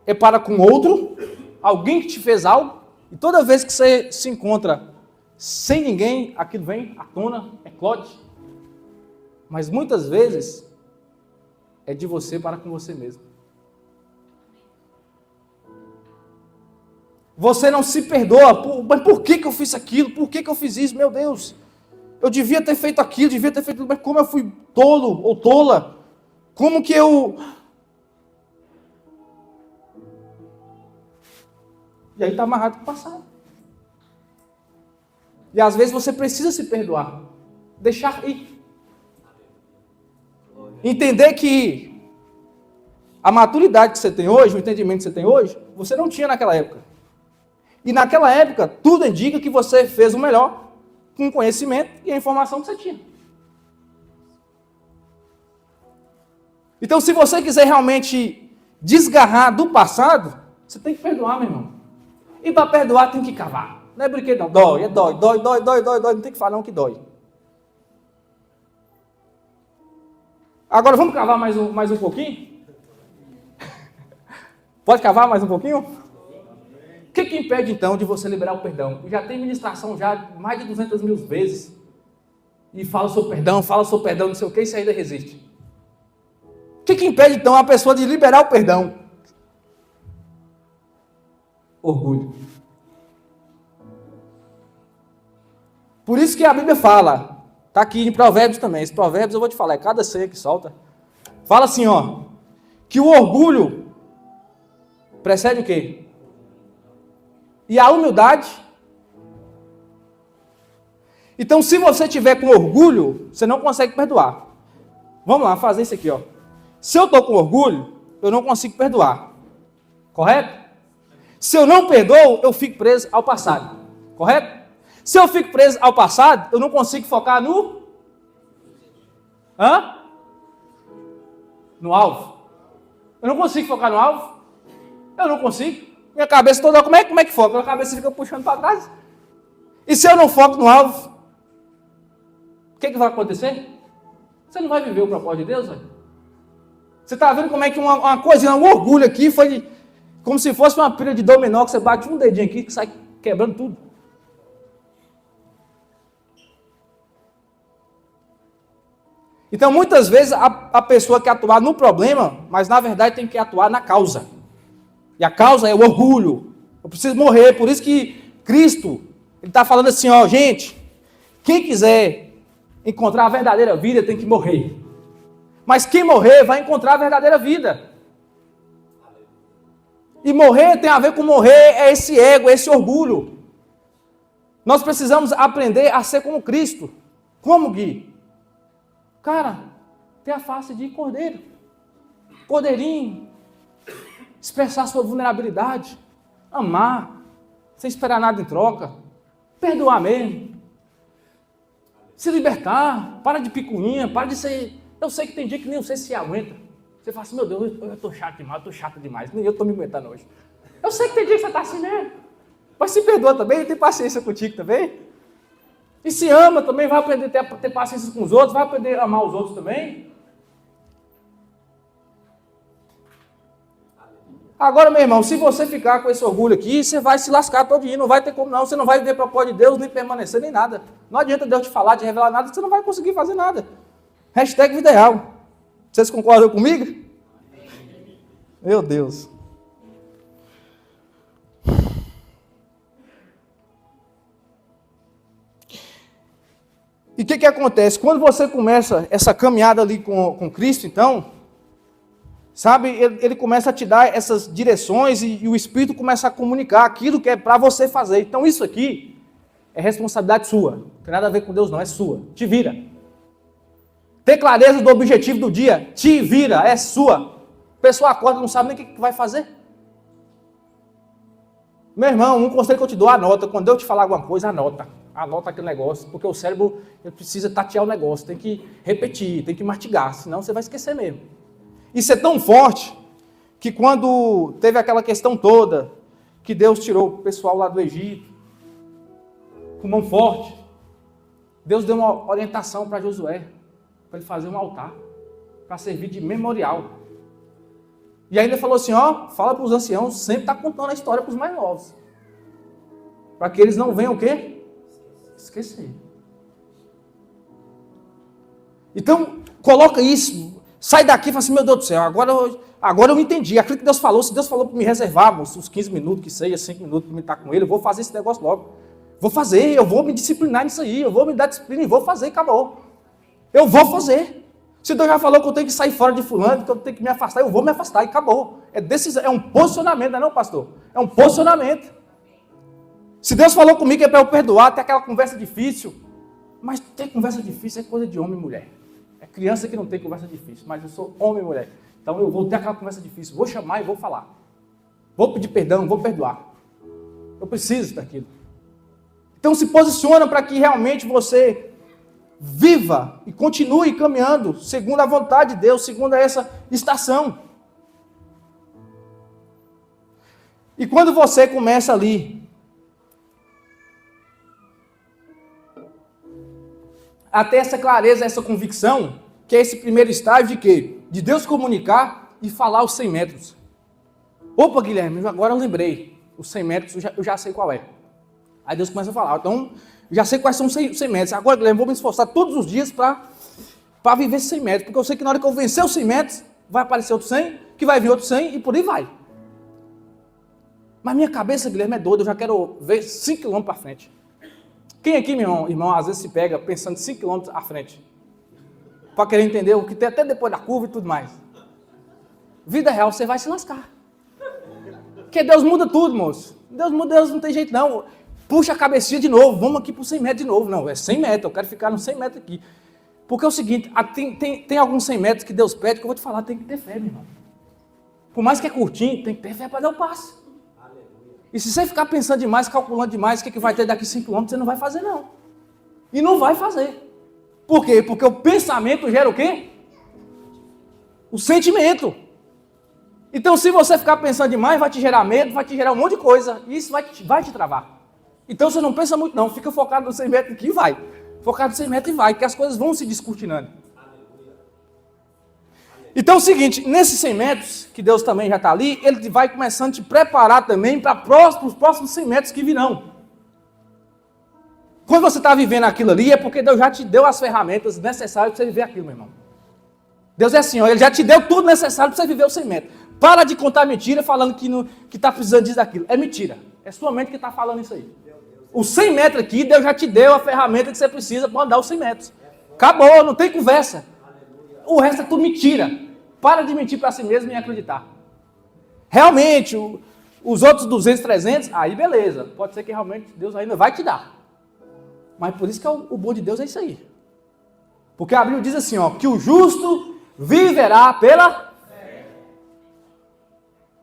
é para com outro, alguém que te fez algo, e toda vez que você se encontra sem ninguém, aquilo vem à tona, eclode. Mas muitas vezes é de você para com você mesmo. Você não se perdoa. Mas por que eu fiz aquilo? Por que eu fiz isso? Meu Deus, eu devia ter feito aquilo, devia ter feito... Mas como eu fui tolo ou tola? Como que eu... E aí está amarrado com o passado. E às vezes você precisa se perdoar. Deixar ir. Entender que a maturidade que você tem hoje, o entendimento que você tem hoje, você não tinha naquela época. E naquela época, tudo indica que você fez o melhor com o conhecimento e a informação que você tinha. Então, se você quiser realmente desgarrar do passado, você tem que perdoar, meu irmão. E para perdoar tem que cavar. Não é brinquedo não, dói, dói. Não tem que falar não que dói. Agora vamos cavar mais um pouquinho? Pode cavar mais um pouquinho? O que impede então de você liberar o perdão? Já tem ministração já mais de 200 mil vezes. E fala sobre perdão, não sei o que, e você ainda resiste. O que impede então a pessoa de liberar o perdão? Orgulho. Por isso que a Bíblia fala, está aqui em Provérbios também, esse Provérbios eu vou te falar, é cada ceia que solta. Fala assim, ó, que o orgulho precede o quê? E a humildade. Então, se você tiver com orgulho, você não consegue perdoar. Vamos lá, fazer isso aqui, ó. Se eu estou com orgulho, eu não consigo perdoar. Correto? Se eu não perdoo, eu fico preso ao passado. Correto? Se eu fico preso ao passado, eu não consigo focar no... No alvo. Eu não consigo focar no alvo. Eu não consigo. Minha cabeça toda... Como é que foca? Minha cabeça fica puxando para trás. E se eu não foco no alvo? O que vai acontecer? Você não vai viver o propósito de Deus, velho? Você está vendo como é que uma coisa, um orgulho aqui, foi como se fosse uma pilha de dominó, que você bate um dedinho aqui, que sai quebrando tudo. Então, muitas vezes, a pessoa quer atuar no problema, mas, na verdade, tem que atuar na causa. E a causa é o orgulho. Eu preciso morrer. Por isso que Cristo, ele está falando assim, ó, gente, quem quiser encontrar a verdadeira vida tem que morrer. Mas quem morrer vai encontrar a verdadeira vida. E morrer tem a ver com morrer, é esse ego, é esse orgulho. Nós precisamos aprender a ser como Cristo. Como, Gui? Cara, ter a face de cordeiro. Cordeirinho. Expressar sua vulnerabilidade. Amar. Sem esperar nada em troca. Perdoar mesmo. Se libertar. Para de picuinha. Para de ser... Eu sei que tem dia que nem você se aguenta. Você fala assim, meu Deus, eu estou chato demais. Nem eu estou me aguentando hoje. Eu sei que tem dia que você está assim mesmo. Mas se perdoa também, tem paciência contigo também. E se ama também, vai aprender a ter paciência com os outros, vai aprender a amar os outros também. Agora, meu irmão, se você ficar com esse orgulho aqui, você vai se lascar todinho, não vai ter como não, você não vai viver para o propósito de Deus, nem permanecer, nem nada. Não adianta Deus te falar, te revelar nada, você não vai conseguir fazer nada. Hashtag vida real. Vocês concordam comigo? Meu Deus. E o que acontece? Quando você começa essa caminhada ali com Cristo, então, sabe, ele começa a te dar essas direções e o Espírito começa a comunicar aquilo que é para você fazer. Então isso aqui é responsabilidade sua. Não tem nada a ver com Deus não, é sua. Te vira. Ter clareza do objetivo do dia, te vira, é sua. A pessoa acorda e não sabe nem o que vai fazer. Meu irmão, um conselho que eu te dou, anota. Quando eu te falar alguma coisa, anota. Anota aquele negócio, porque o cérebro precisa tatear o negócio, tem que repetir, tem que mastigar, senão você vai esquecer mesmo. Isso é tão forte, que quando teve aquela questão toda, que Deus tirou o pessoal lá do Egito, com mão forte, Deus deu uma orientação para Josué, para ele fazer um altar, para servir de memorial. E ainda falou assim, ó, fala para os anciãos, sempre está contando a história para os mais novos. Para que eles não venham o quê? Esquecer. Então, coloca isso, sai daqui e fala assim, meu Deus do céu, agora eu entendi. Aquilo que Deus falou, se Deus falou para me reservar uns 15 minutos, que seja 5 minutos para me estar com ele, eu vou fazer esse negócio logo. Vou fazer, eu vou me disciplinar nisso aí, eu vou me dar disciplina e vou fazer, acabou. Eu vou fazer. Se Deus já falou que eu tenho que sair fora de fulano, que eu tenho que me afastar, eu vou me afastar e acabou. É um posicionamento, não é não, pastor? É um posicionamento. Se Deus falou comigo que é para eu perdoar, tem aquela conversa difícil. Mas ter conversa difícil é coisa de homem e mulher. É criança que não tem conversa difícil, mas eu sou homem e mulher. Então eu vou ter aquela conversa difícil, vou chamar e vou falar. Vou pedir perdão, vou perdoar. Eu preciso daquilo. Então se posiciona para que realmente você viva e continue caminhando segundo a vontade de Deus, segundo essa estação. E quando você começa ali a ter essa clareza, essa convicção, que é esse primeiro estágio de quê? De Deus comunicar e falar os 100 metros. Opa, Guilherme, agora eu lembrei. Os 100 metros eu já sei qual é. Aí Deus começa a falar, então, já sei quais são os 100 metros. Agora, Guilherme, vou me esforçar todos os dias para viver esses 100 metros. Porque eu sei que na hora que eu vencer os 100 metros, vai aparecer outro 100, que vai vir outro 100 e por aí vai. Mas minha cabeça, Guilherme, é doida. Eu já quero ver 5 km para frente. Quem aqui, meu irmão, às vezes se pega pensando 5 km à frente? Para querer entender o que tem até depois da curva e tudo mais. Vida real, você vai se lascar. Porque Deus muda tudo, moço. Deus não tem jeito não. Puxa a cabecinha de novo, vamos aqui para os 100 metros de novo. Não, é 100 metros, eu quero ficar nos 100 metros aqui. Porque é o seguinte, tem alguns 100 metros que Deus pede, que eu vou te falar, tem que ter fé, meu irmão. Por mais que é curtinho, tem que ter fé para dar o passo. E se você ficar pensando demais, calculando demais, o que vai ter daqui 5 km, você não vai fazer não. E não vai fazer. Por quê? Porque o pensamento gera o quê? O sentimento. Então, se você ficar pensando demais, vai te gerar medo, vai te gerar um monte de coisa. E isso vai te travar. Então, você não pensa muito não. Fica focado nos 100 metros aqui e vai. Focado nos 100 metros e vai, que as coisas vão se descortinando. Então, é o seguinte, nesses 100 metros, que Deus também já está ali, Ele vai começando a te preparar também para os próximos 100 metros que virão. Quando você está vivendo aquilo ali, é porque Deus já te deu as ferramentas necessárias para você viver aquilo, meu irmão. Deus é assim, ó, Ele já te deu tudo necessário para você viver os 100 metros. Para de contar mentira falando que está precisando disso daquilo. É mentira. É sua mente que está falando isso aí. Os 100 metros aqui, Deus já te deu a ferramenta que você precisa para andar os 100 metros. Acabou, não tem conversa. O resto é tudo mentira. Para de mentir para si mesmo e acreditar. Realmente, os outros 200, 300, aí beleza. Pode ser que realmente Deus ainda vai te dar. Mas por isso que o bom de Deus é isso aí. Porque a Bíblia diz assim, ó, que o justo viverá pela fé.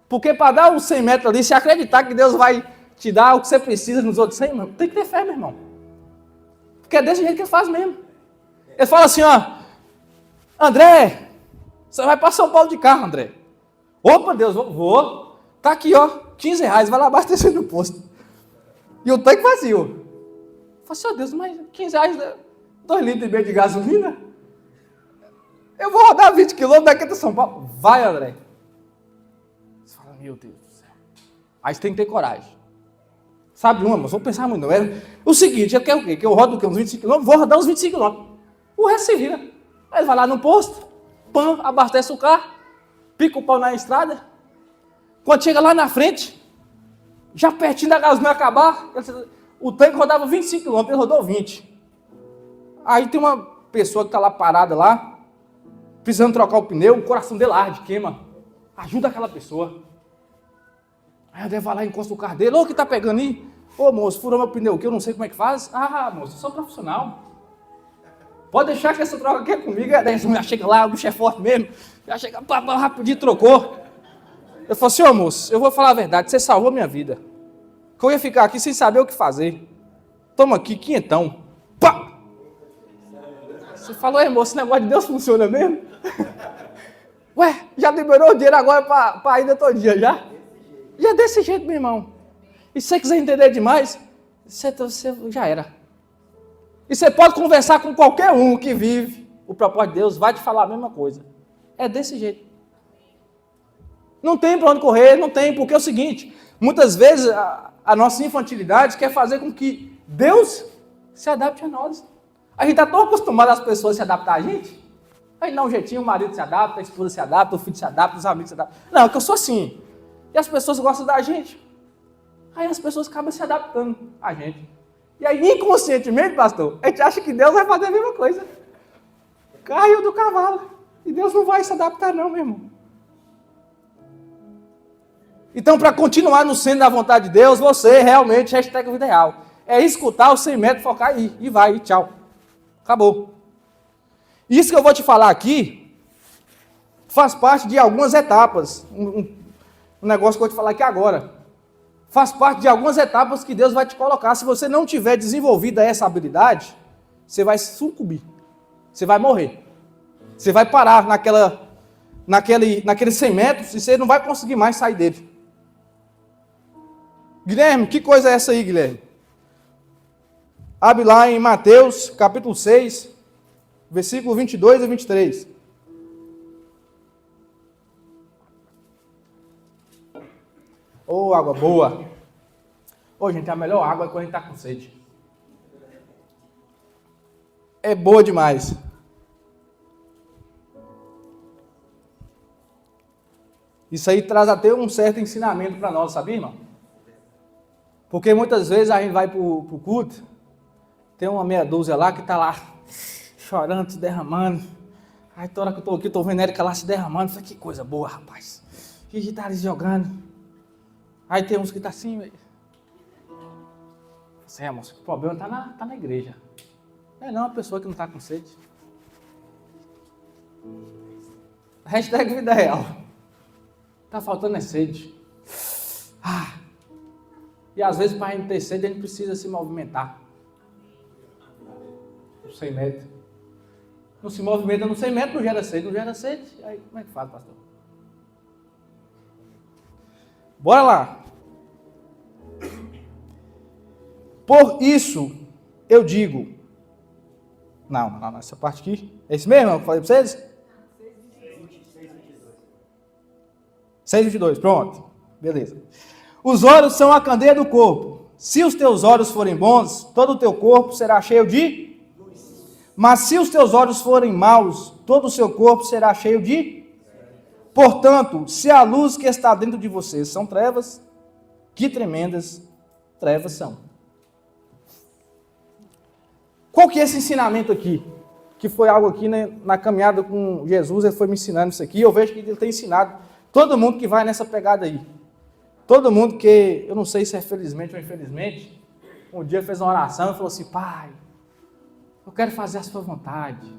Porque para dar os 100 metros ali, se acreditar que Deus vai te dar o que você precisa nos outros 100, irmão, tem que ter fé, meu irmão. Porque é desse jeito que ele faz mesmo. Ele fala assim, ó, André, você vai para São Paulo de carro, André. Opa, Deus, vou. Tá aqui, ó, 15 reais, vai lá abastecer no posto. E o tanque vazio. Eu falei assim, ó Deus, mas 15 reais, 2,5 litros de gasolina? Eu vou rodar 20 quilômetros daqui até São Paulo. Vai, André. Você fala, meu Deus do céu. Aí você tem que ter coragem. Sabe uma, mas vou pensar muito. Não é o seguinte, eu quero o quê? Que eu rodo o quê? Uns 25 quilômetros? Vou rodar uns 25 quilômetros. O resto se vira. Aí ele vai lá no posto, pã, abastece o carro, pica o pau na estrada. Quando chega lá na frente, já pertinho da gasolina acabar, o tanque rodava 25 quilômetros, ele rodou 20. Aí tem uma pessoa que está lá parada lá, precisando trocar o pneu, o coração dele arde, queima. Ajuda aquela pessoa. Aí o André vai lá e encosta o carro dele. Ô, o que tá pegando aí? Ô, moço, furou meu pneu, que eu não sei como é que faz. Ah, moço, eu sou profissional. Pode deixar que essa troca aqui é comigo. Aí já chega lá, o bicho é forte mesmo. Já chega, pá, rapidinho, trocou. Eu falei assim, ô, moço, eu vou falar a verdade, você salvou a minha vida. Que eu ia ficar aqui sem saber o que fazer. Toma aqui, quinhentão. Pá! Você falou, moço, esse negócio de Deus funciona mesmo? Ué, já liberou o dinheiro agora para a ida todo dia, já? Já é desse jeito, meu irmão. E se você quiser entender demais, você já era. E você pode conversar com qualquer um que vive o propósito de Deus, vai te falar a mesma coisa. É desse jeito. Não tem para onde correr, não tem, porque é o seguinte, muitas vezes a nossa infantilidade quer fazer com que Deus se adapte a nós. A gente está tão acostumado às pessoas se adaptar a gente, Aí dá um jeitinho, o marido se adapta, a esposa se adapta, o filho se adapta, os amigos se adaptam. Não, é que eu sou assim. E as pessoas gostam da gente. Aí as pessoas acabam se adaptando a gente. E aí, inconscientemente, pastor, a gente acha que Deus vai fazer a mesma coisa. Caiu do cavalo. E Deus não vai se adaptar não, meu irmão. Então, para continuar no centro da vontade de Deus, você realmente, hashtag vida real, é escutar os 100 metros, focar aí. E vai, e tchau. Acabou. Isso que eu vou te falar aqui, faz parte de algumas etapas. Um negócio que eu vou te falar aqui agora. Faz parte de algumas etapas que Deus vai te colocar. Se você não tiver desenvolvida essa habilidade, você vai sucumbir. Você vai morrer. Você vai parar naqueles 100 metros e você não vai conseguir mais sair dele. Guilherme, que coisa é essa aí, Guilherme? Abre lá em Mateus, capítulo 6, versículo 22 e 23. Ô, água boa. Ô, gente, a melhor água é quando a gente está com sede. É boa demais. Isso aí traz até um certo ensinamento para nós, sabia, irmão? Porque muitas vezes a gente vai para o culto, tem uma meia dúzia lá que está lá, chorando, se derramando. Aí toda hora que eu estou aqui, estou vendo a Érica lá se derramando. Falei, que coisa boa, rapaz. Que está ali jogando. Aí tem uns que estão assim, velho. Assim, moço, o problema está na igreja. Não é uma pessoa que não está com sede. Hashtag vida real. Está faltando é sede. E às vezes para a gente ter sede, a gente precisa se movimentar. Os 100 metros. Não se movimenta nos 100 metros, não gera sede. Não gera sede, aí como é que faz, pastor? Bora lá. Por isso, eu digo... Não, essa parte aqui. É esse mesmo que eu falei para vocês? 6:22, pronto. Beleza. Os olhos são a candeia do corpo. Se os teus olhos forem bons, todo o teu corpo será cheio de luz. Mas se os teus olhos forem maus, todo o seu corpo será cheio de... Portanto, se a luz que está dentro de vocês são trevas, que tremendas trevas são. Qual que é esse ensinamento aqui? Que foi algo aqui, né, na caminhada com Jesus, ele foi me ensinando isso aqui. Eu vejo que ele tem ensinado todo mundo que vai nessa pegada aí. Todo mundo que, eu não sei se é felizmente ou infelizmente, um dia fez uma oração e falou assim, pai, eu quero fazer a sua vontade.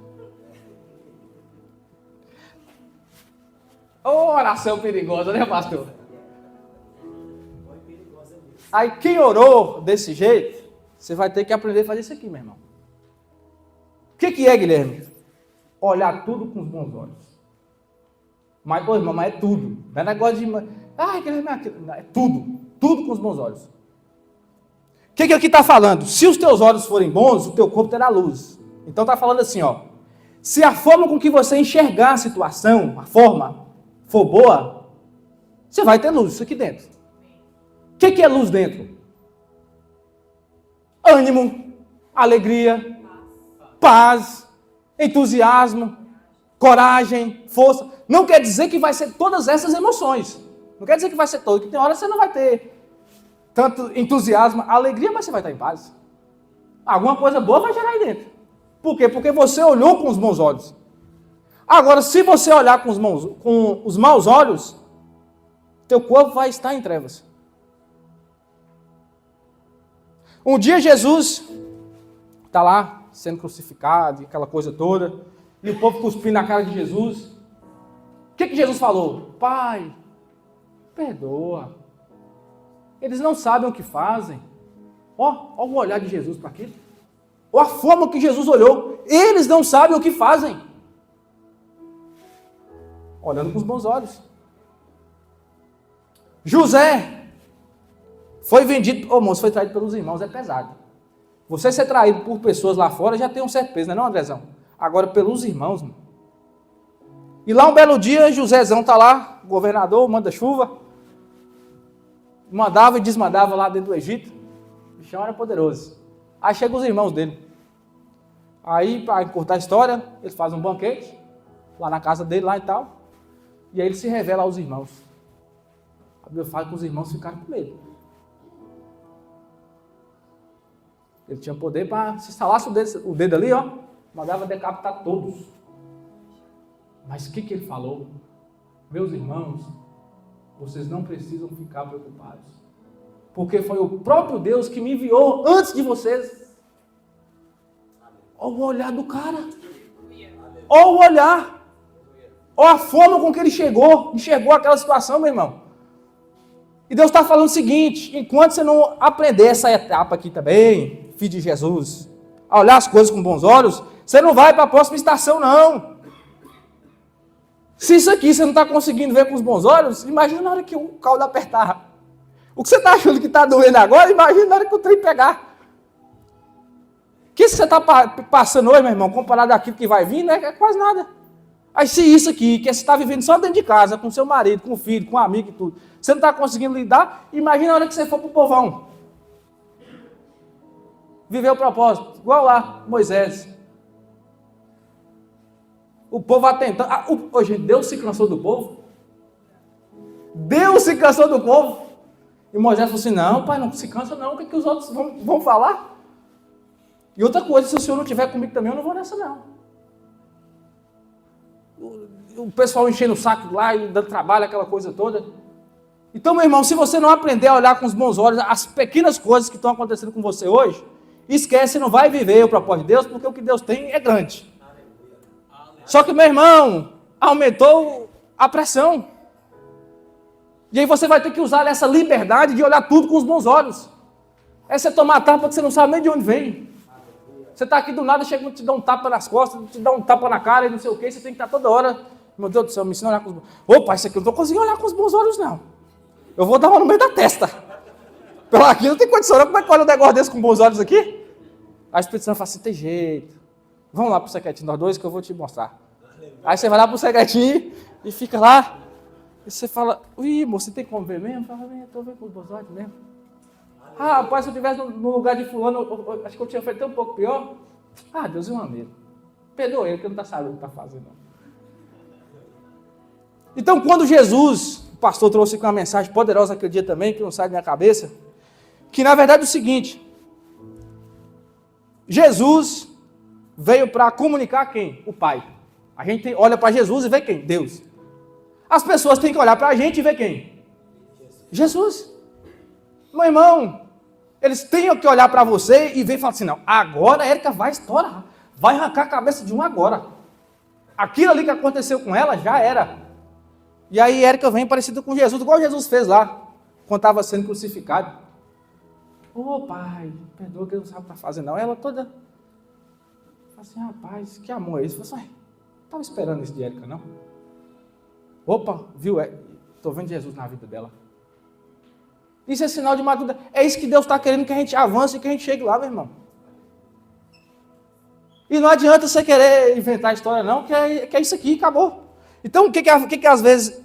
Ô, oração perigosa, né, pastor? Aí quem orou desse jeito, você vai ter que aprender a fazer isso aqui, meu irmão. O que é, Guilherme? Olhar tudo com os bons olhos. Mas, irmão, mas é tudo. Não é negócio de... Guilherme, é tudo. Tudo com os bons olhos. O que aqui está falando? Se os teus olhos forem bons, o teu corpo terá luz. Então está falando assim, ó. Se a forma com que você enxergar a situação, a forma, for boa, você vai ter luz, isso aqui dentro. O que é luz dentro? Ânimo, alegria, paz, entusiasmo, coragem, força. Não quer dizer que vai ser todas essas emoções. Não quer dizer que vai ser todo. Que tem hora você não vai ter tanto entusiasmo, alegria, mas você vai estar em paz. Alguma coisa boa vai gerar aí dentro. Por quê? Porque você olhou com os bons olhos. Agora, se você olhar com os maus olhos, teu corpo vai estar em trevas. Um dia Jesus está lá, sendo crucificado, aquela coisa toda, e o povo cuspindo na cara de Jesus. O que Jesus falou? Pai, perdoa. Eles não sabem o que fazem. Ó o olhar de Jesus para aquilo. Ó a forma que Jesus olhou. Eles não sabem o que fazem. Olhando com os bons olhos. José foi vendido, moço, foi traído pelos irmãos, é pesado. Você ser traído por pessoas lá fora já tem um certo peso, não é, Andrezão? Agora pelos irmãos, mano. E lá um belo dia, Josézão está lá, governador, manda chuva, mandava e desmandava lá dentro do Egito, o bichão era poderoso. Aí chegam os irmãos dele. Aí, para encurtar a história, eles fazem um banquete, lá na casa dele, lá e tal. E aí ele se revela aos irmãos. A Bíblia fala que os irmãos ficaram com medo. Ele tinha poder para, se instalasse o dedo ali, ó, mandava decapitar todos. Mas o que ele falou? Meus irmãos, vocês não precisam ficar preocupados. Porque foi o próprio Deus que me enviou antes de vocês. Olha o olhar do cara. Olha o olhar. Olha a forma com que ele enxergou aquela situação, meu irmão. E Deus está falando o seguinte, enquanto você não aprender essa etapa aqui também, filho de Jesus, a olhar as coisas com bons olhos, você não vai para a próxima estação, não. Se isso aqui você não está conseguindo ver com os bons olhos, imagina na hora que o caldo apertar. O que você está achando que está doendo agora, imagina na hora que o trem pegar. O que você está passando hoje, meu irmão, comparado àquilo que vai vir, não é quase nada. Aí se isso aqui, que você está vivendo só dentro de casa, com seu marido, com o filho, com o amigo e tudo, você não está conseguindo lidar, imagina a hora que você for para o povão. Viver o propósito, igual lá, Moisés. O povo atentando. Hoje, Deus se cansou do povo? Deus se cansou do povo? E Moisés falou assim, não, pai, não se cansa não, o que os outros vão falar? E outra coisa, se o senhor não estiver comigo também, eu não vou nessa não. O pessoal enchendo o saco lá e dando trabalho, aquela coisa toda. Então, meu irmão, se você não aprender a olhar com os bons olhos as pequenas coisas que estão acontecendo com você hoje, esquece, não vai viver o propósito de Deus, porque o que Deus tem é grande. Só que, meu irmão, aumentou a pressão. E aí você vai ter que usar essa liberdade de olhar tudo com os bons olhos. É você tomar tapa porque você não sabe nem de onde vem. Você está aqui do nada, chega e te dá um tapa nas costas, te dá um tapa na cara e não sei o que, você tem que estar toda hora, meu Deus do céu, me ensina a olhar com os bons olhos. Opa, isso aqui eu não estou conseguindo olhar com os bons olhos, não. Eu vou dar uma no meio da testa. Pelo aqui não tem condição, não. Como é que olha um negócio desse com bons olhos aqui? Aí o Espírito Santo fala assim, tem jeito. Vamos lá pro secretinho, nós dois, que eu vou te mostrar. Aí você vai lá pro secretinho e fica lá. E você fala, ui, moço, você tem como ver mesmo? Fala, estou vendo com os bons olhos mesmo. Ah, rapaz, se eu estivesse no lugar de fulano, acho que eu tinha feito até um pouco pior. Ah, Deus é um amigo. Perdoa ele, que ele não está sabendo o que está fazendo. Então, quando Jesus, o pastor trouxe uma mensagem poderosa aquele dia também, que não sai da minha cabeça, que na verdade é o seguinte, Jesus veio para comunicar quem? O Pai. A gente olha para Jesus e vê quem? Deus. As pessoas têm que olhar para a gente e ver quem? Jesus. Meu irmão, eles têm que olhar para você e ver e falar assim, não, agora a Érica vai estourar, vai arrancar a cabeça de um agora. Aquilo ali que aconteceu com ela já era. E aí Érica vem parecida com Jesus, igual Jesus fez lá, quando estava sendo crucificado. Ô pai, perdoa que ele não sabe o que está fazendo não. Ela toda, fala assim, rapaz, que amor é esse? Fala assim, estava esperando isso de Érica não? Opa, viu, estou vendo Jesus na vida dela. Isso é sinal de maturidade. É isso que Deus está querendo, que a gente avance e que a gente chegue lá, meu irmão. E não adianta você querer inventar a história não, que é isso aqui, acabou. Então, o que às vezes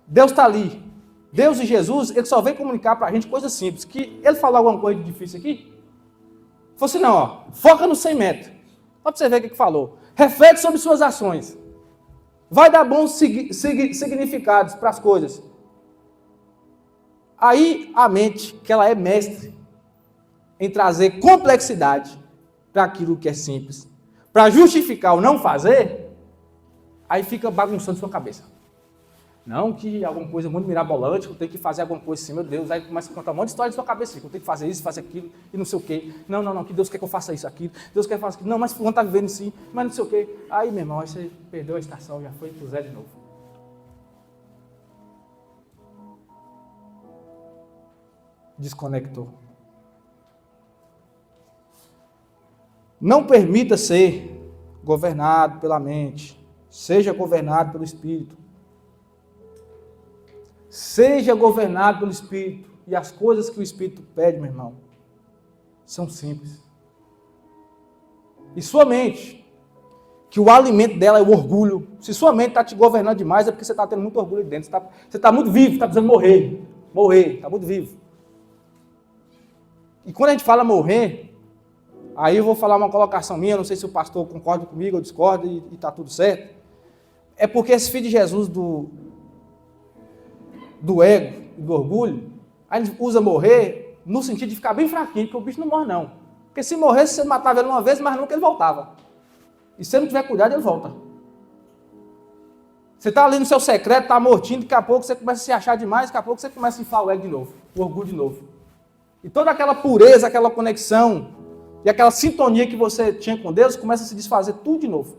Deus está ali? Deus e Jesus, ele só vem comunicar para a gente coisas simples. Que ele falou alguma coisa difícil aqui? Falou assim, não, ó, foca no 100 metros. Só para você ver o que falou. Reflete sobre suas ações. Vai dar bons significados para as coisas. Aí a mente, que ela é mestre em trazer complexidade para aquilo que é simples, para justificar o não fazer, aí fica bagunçando sua cabeça. Não que alguma coisa muito mirabolante, que eu tenho que fazer alguma coisa assim, meu Deus, aí começa a contar um monte de história de sua cabeça, que eu tenho que fazer isso, fazer aquilo, e não sei o quê. Não, que Deus quer que eu faça isso, aquilo, Deus quer que eu faça aquilo, não, mas fulano está vivendo assim, mas não sei o quê. Aí, meu irmão, aí você perdeu a estação, já foi pro zero de novo. Desconectou. Não permita ser governado pela mente, seja governado pelo Espírito. Seja governado pelo Espírito. E as coisas que o Espírito pede, meu irmão, são simples. E sua mente, que o alimento dela é o orgulho. Se sua mente está te governando demais, é porque você está tendo muito orgulho dentro. Você está muito vivo, está precisando morrer. Morrer, está muito vivo. E quando a gente fala morrer, aí eu vou falar uma colocação minha, não sei se o pastor concorda comigo ou discorda e está tudo certo. é porque esse filho de Jesus do ego e do orgulho, a gente usa morrer no sentido de ficar bem fraquinho, porque o bicho não morre não. Porque se morresse, você matava ele uma vez, mas nunca ele voltava. E se ele não tiver cuidado, ele volta. Você está ali no seu secreto, está mortinho, daqui a pouco você começa a se achar demais, daqui a pouco você começa a inflar o ego de novo, o orgulho de novo. E toda aquela pureza, aquela conexão e aquela sintonia que você tinha com Deus começa a se desfazer tudo de novo.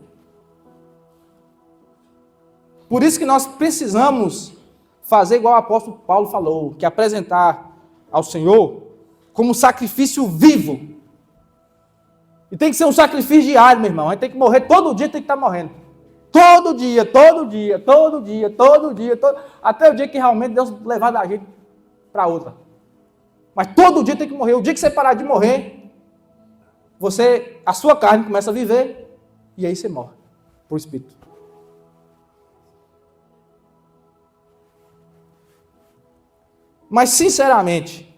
Por isso que nós precisamos fazer igual o apóstolo Paulo falou, que é apresentar ao Senhor como sacrifício vivo. E tem que ser um sacrifício diário, meu irmão. A gente tem que morrer todo dia, tem que estar morrendo. Todo dia, até o dia que realmente Deus levar da gente para outra. Mas todo dia tem que morrer. O dia que você parar de morrer, a sua carne começa a viver, e aí você morre, por Espírito. Mas, sinceramente,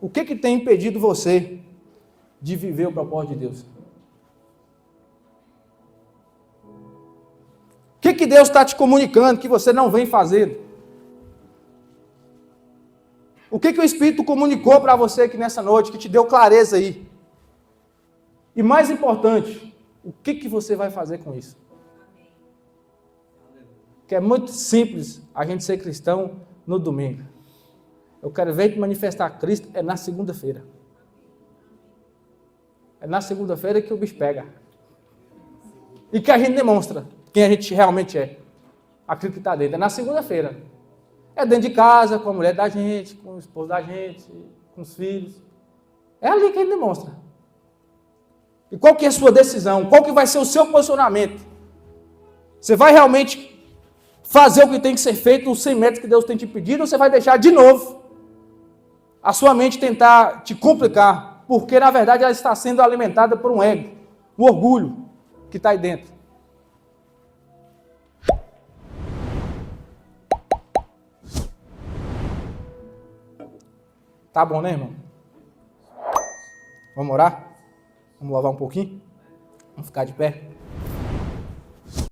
o que tem impedido você de viver o propósito de Deus? O que Deus está te comunicando que você não vem fazendo? O que o Espírito comunicou para você aqui nessa noite, que te deu clareza aí? E mais importante, o que você vai fazer com isso? Que é muito simples a gente ser cristão no domingo. Eu quero ver te manifestar Cristo é na segunda-feira. É na segunda-feira que o bicho pega. E que a gente demonstra quem a gente realmente é. Aquilo que está dentro. É na segunda-feira. É dentro de casa, com a mulher da gente, com o esposo da gente, com os filhos. É ali que a gente demonstra. E qual que é a sua decisão? Qual que vai ser o seu posicionamento? Você vai realmente fazer o que tem que ser feito, os 100 metros que Deus tem te pedido, ou você vai deixar de novo a sua mente tentar te complicar? Porque, na verdade, ela está sendo alimentada por um ego, um orgulho que está aí dentro. Tá bom, né, irmão? Vamos orar? Vamos louvar um pouquinho? Vamos ficar de pé?